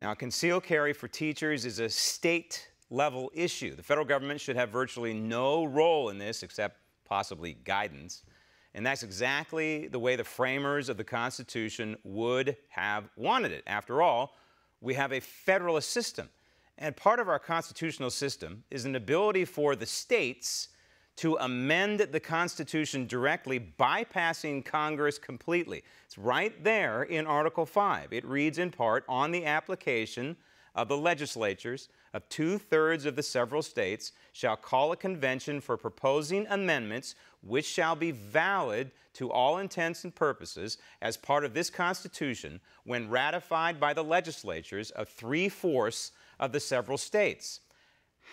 Now, concealed carry for teachers is a state-level issue. The federal government should have virtually no role in this except possibly guidance. And that's exactly the way the framers of the Constitution would have wanted it. After all, we have a federalist system. And part of our constitutional system is an ability for the states to amend the Constitution directly, bypassing Congress completely. It's right there in Article 5. It reads in part, on the application of the legislatures of 2/3 of the several states shall call a convention for proposing amendments which shall be valid to all intents and purposes as part of this Constitution when ratified by the legislatures of 3/4 of the several states.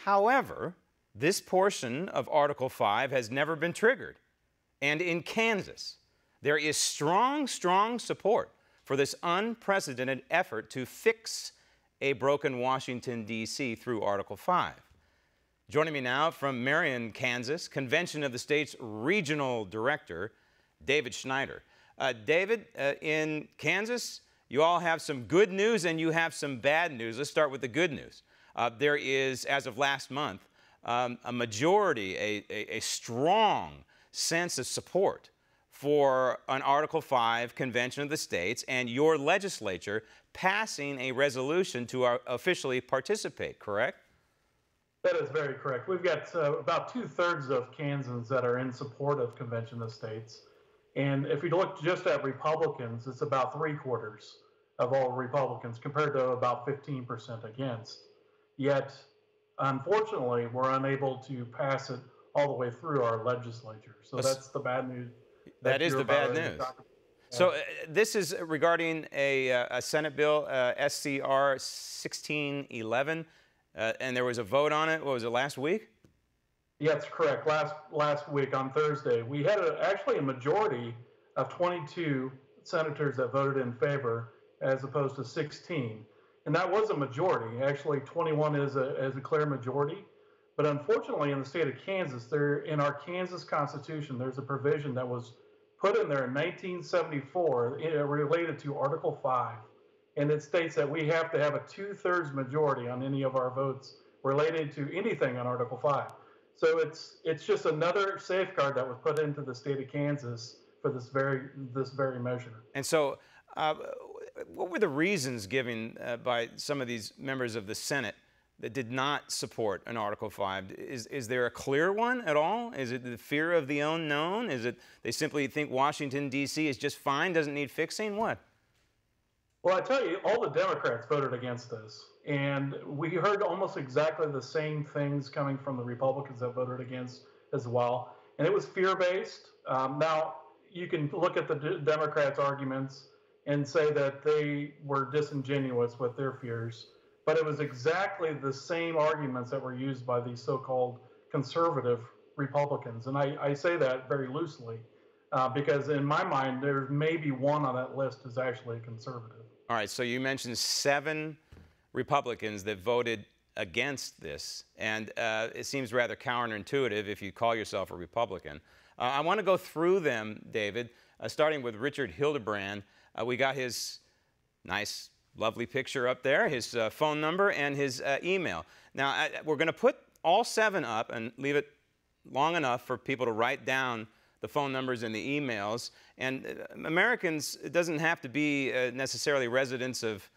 However, this portion of Article 5 has never been triggered. And in Kansas, there is strong support for this unprecedented effort to fix a broken Washington, D.C. through Article 5. Joining me now from Marion, Kansas, Convention of the State's Regional Director, David Schneider. David, in Kansas, you all have some good news and you have some bad news. Let's start with the good news. There is, as of last month, a majority, a strong sense of support for an Article 5 Convention of the States and your legislature passing a resolution to officially participate, correct? That is very correct. We've got about 2/3 of Kansans that are in support of Convention of States. And if you look just at Republicans, it's about 3/4 of all Republicans compared to about 15% against. Yet, unfortunately, we're unable to pass it all the way through our legislature. So that's the bad news. That is the bad news. So this is regarding a Senate bill, SCR 1611, and there was a vote on it. What was it, last week? Yeah, that's correct. Last week on Thursday, we had actually a majority of 22 senators that voted in favor as opposed to 16. And that was a majority. Actually, 21 is a clear majority. But unfortunately, in the state of Kansas, in our Kansas Constitution, there's a provision that was put in there in 1974 related to Article 5. And it states that we have to have a 2/3 majority on any of our votes related to anything on Article 5. So it's just another safeguard that was put into the state of Kansas for this very measure. And so what were the reasons given by some of these members of the Senate that did not support an Article 5? Is there a clear one at all? Is it the fear of the unknown? Is it they simply think Washington, D.C. is just fine, doesn't need fixing? What? Well, I tell you, all the Democrats voted against this. And we heard almost exactly the same things coming from the Republicans that voted against as well. And it was fear-based. Now, you can look at the Democrats' arguments and say that they were disingenuous with their fears. But it was exactly the same arguments that were used by these so-called conservative Republicans. And I say that very loosely because in my mind, there may be one on that list is actually a conservative. All right, so you mentioned 7 Republicans that voted against this, and it seems rather counterintuitive if you call yourself a Republican. I want to go through them, David, starting with Richard Hildebrand. We got his nice, lovely picture up there, his phone number, and his email. Now, we're going to put all 7 up and leave it long enough for people to write down the phone numbers and the emails. And Americans, it doesn't have to be necessarily residents of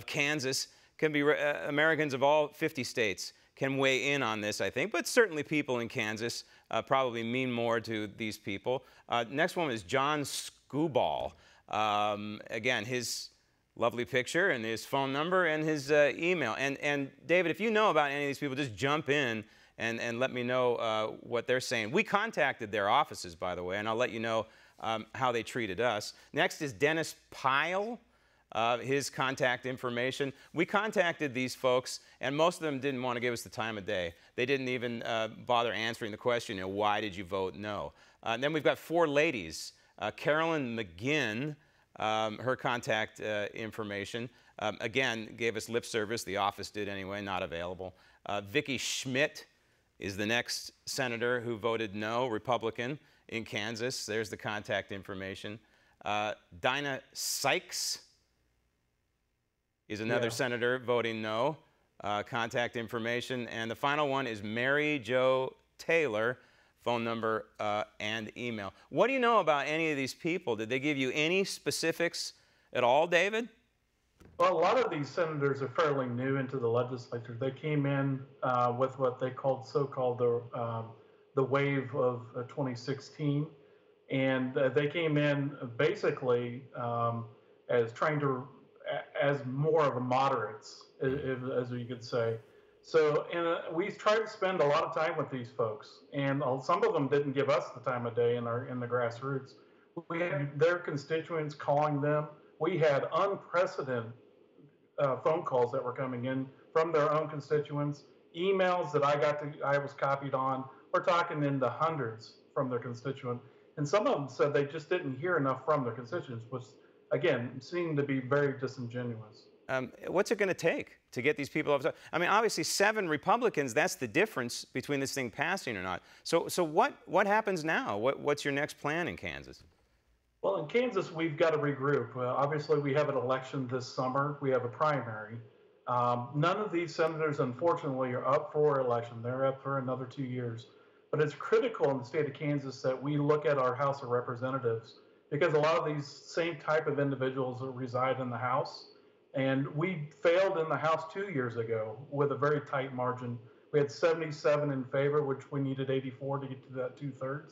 Kansas. Can be Americans of all 50 states can weigh in on this, I think. But certainly people in Kansas probably mean more to these people. Next one is John Scuball. Again, his lovely picture and his phone number and his email. And David, if you know about any of these people, just jump in and let me know what they're saying. We contacted their offices, by the way, and I'll let you know how they treated us. Next is Dennis Pyle, his contact information. We contacted these folks, and most of them didn't want to give us the time of day. They didn't even bother answering the question, you know, why did you vote no? Then we've got 4 ladies. Carolyn McGinn, her contact information, again, gave us lip service. The office did anyway, not available. Vicki Schmidt is the next senator who voted no, Republican, in Kansas. There's the contact information. Dinah Sykes is another Yeah. senator voting no. Contact information. And the final one is Mary Jo Taylor, phone number and email. What do you know about any of these people? Did they give you any specifics at all, David? Well, a lot of these senators are fairly new into the legislature. They came in with what they called so-called the wave of 2016, and they came in basically as trying to as more of a moderates, as you could say. So, and we tried to spend a lot of time with these folks, and some of them didn't give us the time of day in the grassroots. We had their constituents calling them. We had unprecedented phone calls that were coming in from their own constituents, emails that I was copied on. We're talking in the hundreds from their constituent, and some of them said they just didn't hear enough from their constituents, which again seemed to be very disingenuous. What's it going to take to get these people off? I mean, obviously, 7 Republicans, that's the difference between this thing passing or not. So what happens now? What's your next plan in Kansas? Well, in Kansas, we've got to regroup. Obviously, we have an election this summer. We have a primary. None of these senators, unfortunately, are up for election. They're up for another 2 years. But it's critical in the state of Kansas that we look at our House of Representatives, because a lot of these same type of individuals reside in the House. And we failed in the House 2 years ago with a very tight margin. We had 77 in favor, which we needed 84 to get to that 2/3.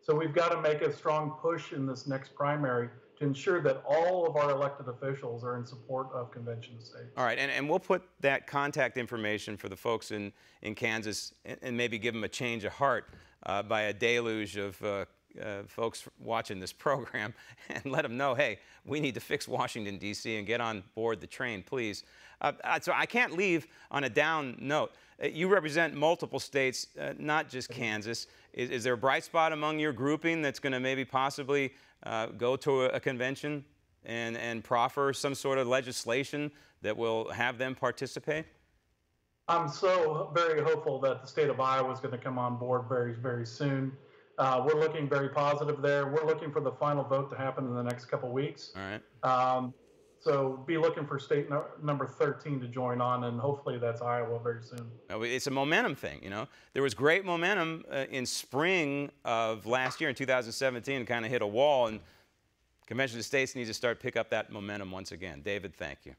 So we've got to make a strong push in this next primary to ensure that all of our elected officials are in support of convention states. All right, and we'll put that contact information for the folks in Kansas and maybe give them a change of heart by a deluge of folks watching this program and let them know, hey, we need to fix Washington, D.C. and get on board the train, please. So I can't leave on a down note. You represent multiple states, not just Kansas. Is there a bright spot among your grouping that's going to maybe possibly go to a convention and proffer some sort of legislation that will have them participate? I'm so very hopeful that the state of Iowa is going to come on board very, very soon. We're looking very positive there. We're looking for the final vote to happen in the next couple weeks. All right. So be looking for state number 13 to join on, and hopefully that's Iowa very soon. It's a momentum thing, you know. There was great momentum in spring of last year in 2017, kind of hit a wall, and Convention of States needs to start pick up that momentum once again. David, thank you.